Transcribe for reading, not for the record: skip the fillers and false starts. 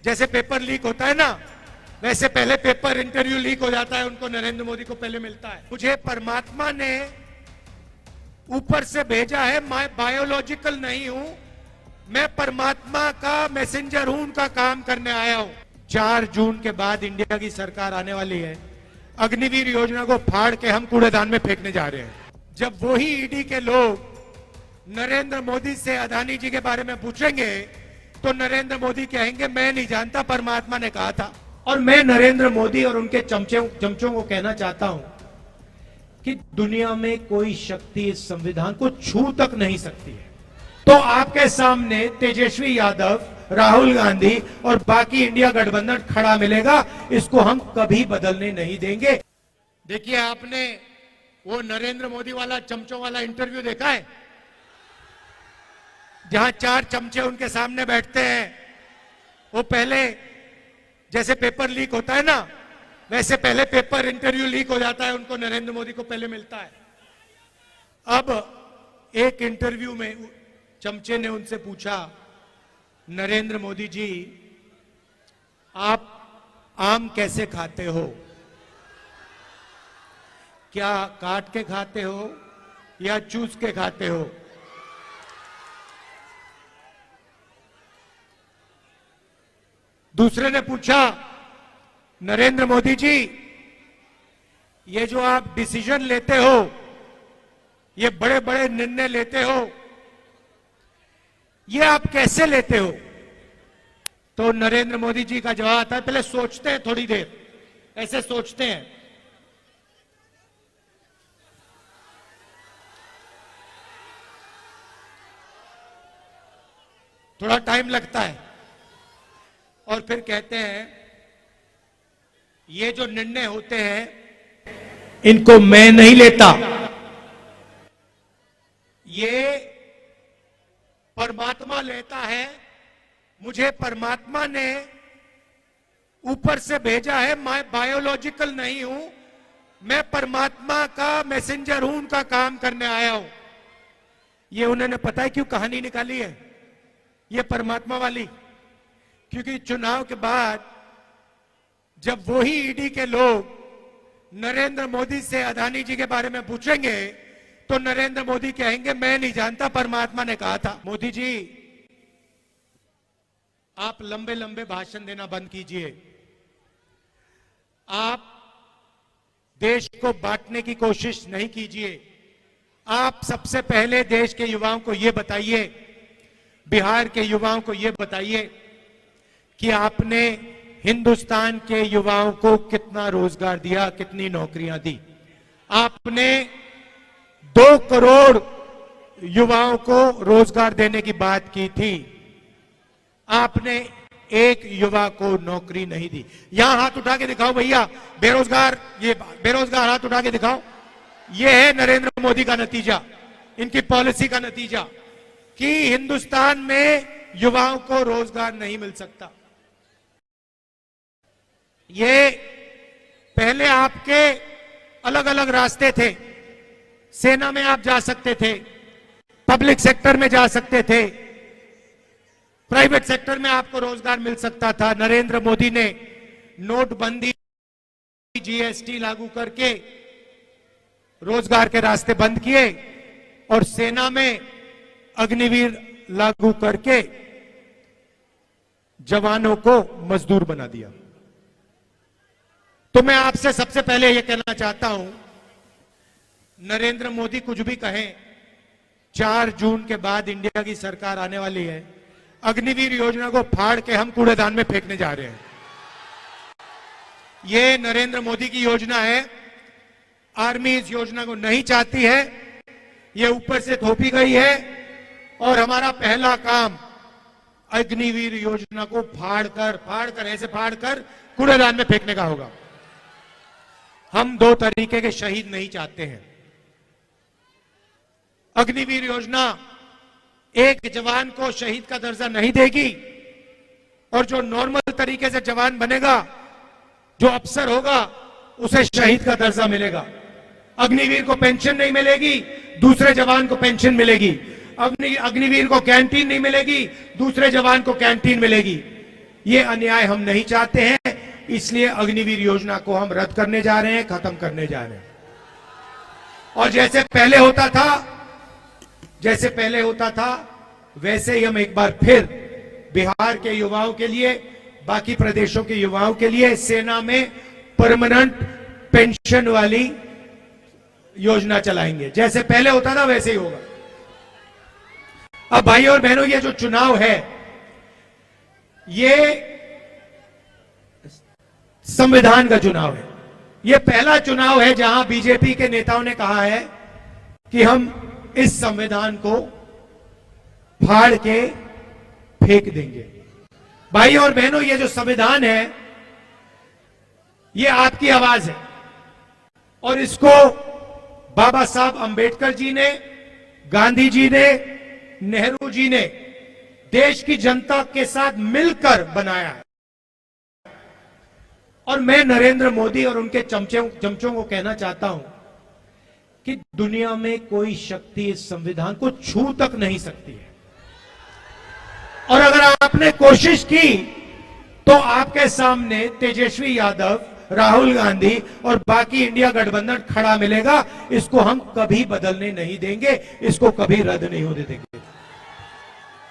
जैसे paper leak होता है ना, वैसे पहले पेपर इंटरव्यू लीक हो जाता है, उनको नरेंद्र मोदी को पहले मिलता है। मुझे परमात्मा ने ऊपर से भेजा है, मैं बायोलॉजिकल नहीं हूं, मैं परमात्मा का मैसेंजर हूं, उनका काम करने आया हूं। 4 जून के बाद इंडिया की सरकार आने वाली है। अग्निवीर योजना को फाड़ के हम कूड़ेदान में फेंकने जा रहे हैं। जब वही ईडी के लोग नरेंद्र मोदी से अदानी जी के बारे में पूछेंगे तो नरेंद्र मोदी कहेंगे मैं नहीं जानता, परमात्मा ने कहा था। और मैं नरेंद्र मोदी और उनके चमचों को कहना चाहता हूं कि दुनिया में कोई शक्ति इस संविधान को छू तक नहीं सकती है। तो आपके सामने तेजस्वी यादव, राहुल गांधी और बाकी इंडिया गठबंधन खड़ा मिलेगा, इसको हम कभी बदलने नहीं देंगे। देखिए, आपने वो नरेंद्र मोदी वाला चमचों वाला इंटरव्यू देखा है, जहां 4 चमचे उनके सामने बैठते हैं। वो पहले जैसे पेपर लीक होता है ना, वैसे पहले पेपर इंटरव्यू लीक हो जाता है, उनको नरेंद्र मोदी को पहले मिलता है। अब एक इंटरव्यू में चमचे ने उनसे पूछा, नरेंद्र मोदी जी आप आम कैसे खाते हो? क्या काट के खाते हो या चूस के खाते हो? दूसरे ने पूछा, नरेंद्र मोदी जी ये जो आप डिसीजन लेते हो, ये बड़े बड़े निर्णय लेते हो, ये आप कैसे लेते हो? तो नरेंद्र मोदी जी का जवाब आता है, पहले सोचते हैं थोड़ी देर, ऐसे सोचते हैं। थोड़ा टाइम लगता है और फिर कहते हैं ये जो निर्णय होते हैं इनको मैं नहीं लेता, ये परमात्मा लेता है। मुझे परमात्मा ने ऊपर से भेजा है, मैं बायोलॉजिकल नहीं हूं, मैं परमात्मा का मैसेंजर हूं, उनका काम करने आया हूं। ये उन्होंने पता है क्यों कहानी निकाली है, ये परमात्मा वाली? क्योंकि चुनाव के बाद जब वही ईडी के लोग नरेंद्र मोदी से अदानी जी के बारे में पूछेंगे तो नरेंद्र मोदी कहेंगे मैं नहीं जानता, परमात्मा ने कहा था। मोदी जी आप लंबे लंबे भाषण देना बंद कीजिए। आप देश को बांटने की कोशिश नहीं कीजिए। आप सबसे पहले देश के युवाओं को यह बताइए, बिहार के युवाओं को यह बताइए कि आपने हिंदुस्तान के युवाओं को कितना रोजगार दिया, कितनी नौकरियां दी। आपने 2 करोड़ युवाओं को रोजगार देने की बात की थी, आपने एक युवा को नौकरी नहीं दी। यहां हाथ उठा के दिखाओ भैया, बेरोजगार, ये बेरोजगार हाथ उठा के दिखाओ। ये है नरेंद्र मोदी का नतीजा, इनकी पॉलिसी का नतीजा कि हिंदुस्तान में युवाओं को रोजगार नहीं मिल सकता। ये पहले आपके अलग अलग रास्ते थे, सेना में आप जा सकते थे, पब्लिक सेक्टर में जा सकते थे, प्राइवेट सेक्टर में आपको रोजगार मिल सकता था। नरेंद्र मोदी ने नोटबंदी, जीएसटी लागू करके रोजगार के रास्ते बंद किए और सेना में अग्निवीर लागू करके जवानों को मजदूर बना दिया। तो मैं आपसे सबसे पहले यह कहना चाहता हूं, नरेंद्र मोदी कुछ भी कहें, 4 जून के बाद इंडिया की सरकार आने वाली है। अग्निवीर योजना को फाड़ के हम कूड़ेदान में फेंकने जा रहे हैं। यह नरेंद्र मोदी की योजना है। आर्मी इस योजना को नहीं चाहती है, यह ऊपर से थोपी गई है और हमारा पहला काम अग्निवीर योजना को ऐसे फाड़ कर कूड़ेदान में फेंकने का होगा। हम 2 तरीके के शहीद नहीं चाहते हैं। अग्निवीर योजना एक जवान को शहीद का दर्जा नहीं देगी और जो नॉर्मल तरीके से जवान बनेगा, जो अफसर होगा, उसे शहीद का दर्जा मिलेगा। अग्निवीर को पेंशन नहीं मिलेगी, दूसरे जवान को पेंशन मिलेगी। अग्निवीर को कैंटीन नहीं मिलेगी, दूसरे जवान को कैंटीन मिलेगी। ये अन्याय हम नहीं चाहते हैं, इसलिए अग्निवीर योजना को हम रद्द करने जा रहे हैं, खत्म करने जा रहे हैं। और जैसे पहले होता था वैसे ही हम एक बार फिर बिहार के युवाओं के लिए, बाकी प्रदेशों के युवाओं के लिए सेना में परमानेंट पेंशन वाली योजना चलाएंगे। जैसे पहले होता था वैसे ही होगा। अब भाइयों और बहनों, ये जो चुनाव है ये संविधान का चुनाव है। ये पहला चुनाव है जहां बीजेपी के नेताओं ने कहा है कि हम इस संविधान को फाड़ के फेंक देंगे। भाइयों और बहनों, ये जो संविधान है ये आपकी आवाज है और इसको बाबा साहब अंबेडकर जी ने, गांधी जी ने, नेहरू जी ने देश की जनता के साथ मिलकर बनाया है। और मैं नरेंद्र मोदी और उनके चमचों को कहना चाहता हूं कि दुनिया में कोई शक्ति इस संविधान को छू तक नहीं सकती है। और अगर आपने कोशिश की तो आपके सामने तेजस्वी यादव, राहुल गांधी और बाकी इंडिया गठबंधन खड़ा मिलेगा। इसको हम कभी बदलने नहीं देंगे, इसको कभी रद्द नहीं होने देंगे।